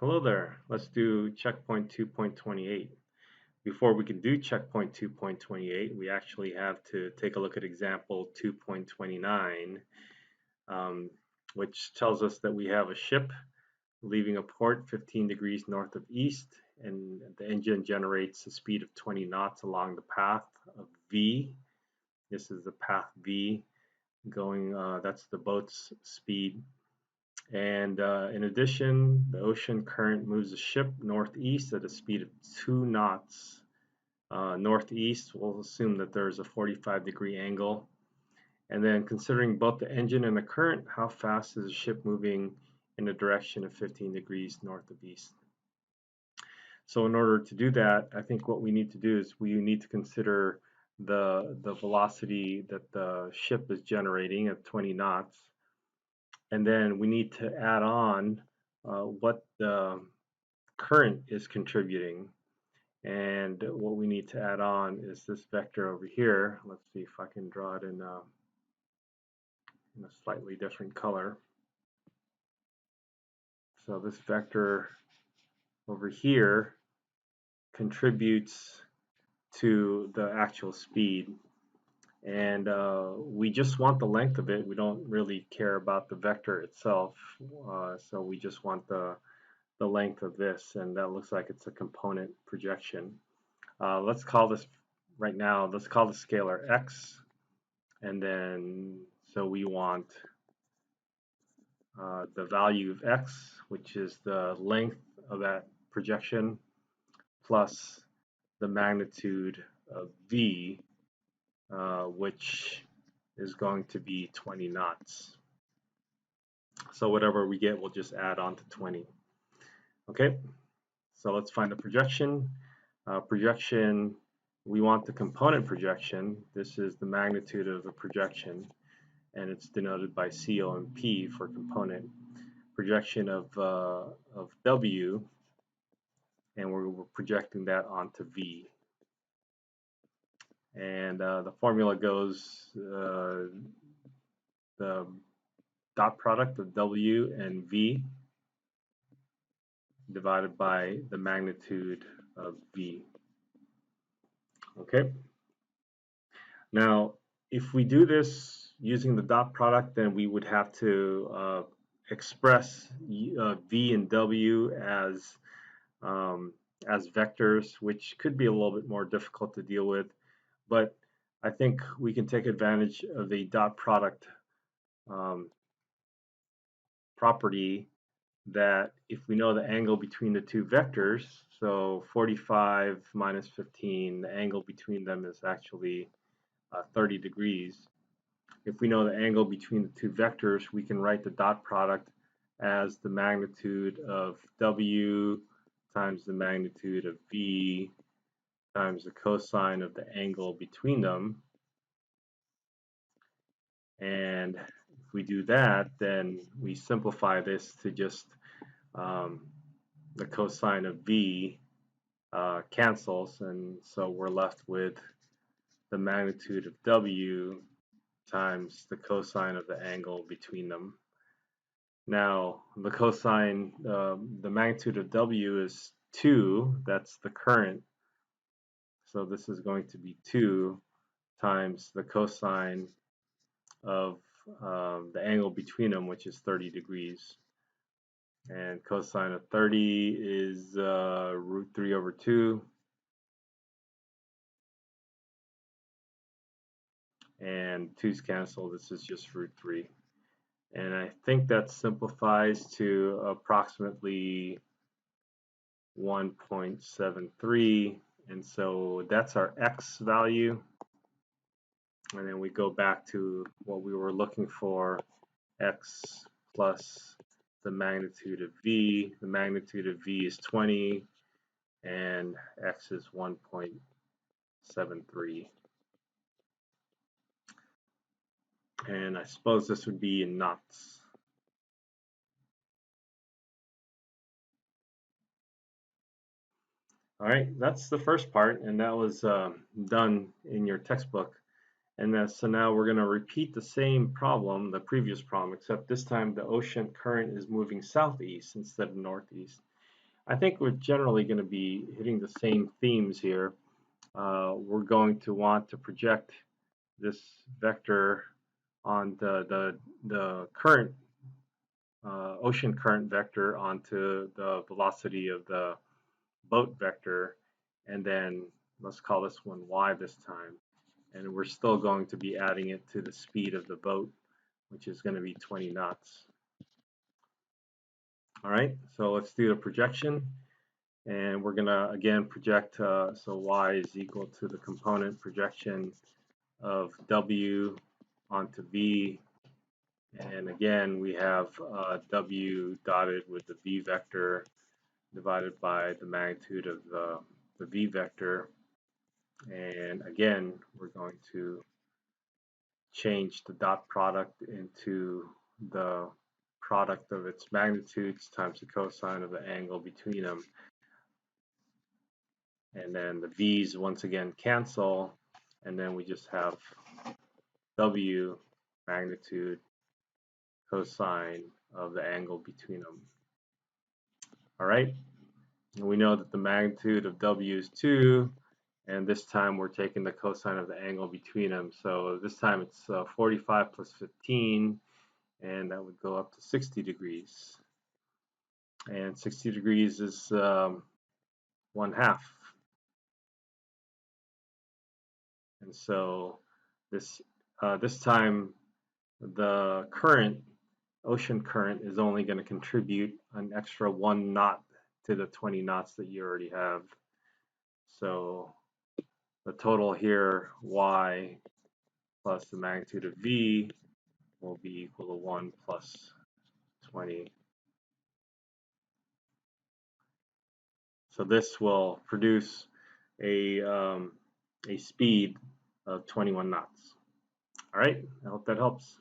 Hello there. Let's do checkpoint 2.28. Before we can do checkpoint 2.28, we actually have to take a look at example 2.29, um, which tells us that we have a ship leaving a port 15 degrees north of east, and the engine generates a speed of 20 knots along the path of V. This is the path V going, that's the boat's speed. And in addition, the ocean current moves the ship northeast at a speed of 2 knots. Northeast, we'll assume that there's a 45-degree angle. And then considering both the engine and the current, how fast is the ship moving in the direction of 15 degrees north of east? So in order to do that, I think what we need to do is we need to consider the velocity that the ship is generating at 20 knots. And then we need to add on what the current is contributing. And what we need to add on is this vector over here. Let's see if I can draw it in a slightly different color. So this vector over here contributes to the actual speed. And we just want the length of it. We don't really care about the vector itself. So we just want the length of this, and that looks like it's a component projection. Let's call this right now, let's call the scalar x, and then so we want the value of x, which is the length of that projection, plus the magnitude of v, which is going to be 20 knots. So whatever we get, we'll just add on to 20. Okay, so let's find the projection. We want the component projection. This is the magnitude of the projection, and it's denoted by CO and P for component. Projection of W, and we're projecting that onto V. And the formula goes the dot product of W and V divided by the magnitude of V. Okay. Now, if we do this using the dot product, then we would have to express V and W as vectors, which could be a little bit more difficult to deal with. But I think we can take advantage of the dot product property that if we know the angle between the two vectors, so 45 minus 15, the angle between them is actually 30 degrees. If we know the angle between the two vectors, we can write the dot product as the magnitude of W times the magnitude of V times the cosine of the angle between them. And if we do that, then we simplify this to just the cosine of V cancels, and so we're left with the magnitude of W times the cosine of the angle between them. Now, the cosine, the magnitude of W is 2, that's the current. So this is going to be 2 times the cosine of the angle between them, which is 30 degrees. And cosine of 30 is root 3 over 2. And 2's cancel, this is just root 3. And I think that simplifies to approximately 1.73. And so that's our x value. And then we go back to what we were looking for, x plus the magnitude of v. The magnitude of v is 20, and x is 1.73. And I suppose this would be in knots. All right, that's the first part, and that was done in your textbook. And so now we're going to repeat the same problem, the previous problem, except this time the ocean current is moving southeast instead of northeast. I think we're generally going to be hitting the same themes here. We're going to want to project this vector on the current ocean current vector onto the velocity of the boat vector, and then let's call this one y this time. And we're still going to be adding it to the speed of the boat, which is going to be 20 knots. All right, so let's do the projection. And we're going to, again, project, so y is equal to the component projection of w onto v. And again, we have w dotted with the v vector divided by the magnitude of the v vector. And again, we're going to change the dot product into the product of its magnitudes times the cosine of the angle between them. And then the v's once again cancel, and then we just have w magnitude cosine of the angle between them. All right, and we know that the magnitude of w is 2, and this time we're taking the cosine of the angle between them. So this time it's 45 plus 15, and that would go up to 60 degrees. And 60 degrees is 1/2. And so this time the current, ocean current, is only going to contribute an extra 1 knot to the 20 knots that you already have. So the total here, y plus the magnitude of v, will be equal to 1 plus 20. So this will produce a speed of 21 knots. All right, I hope that helps.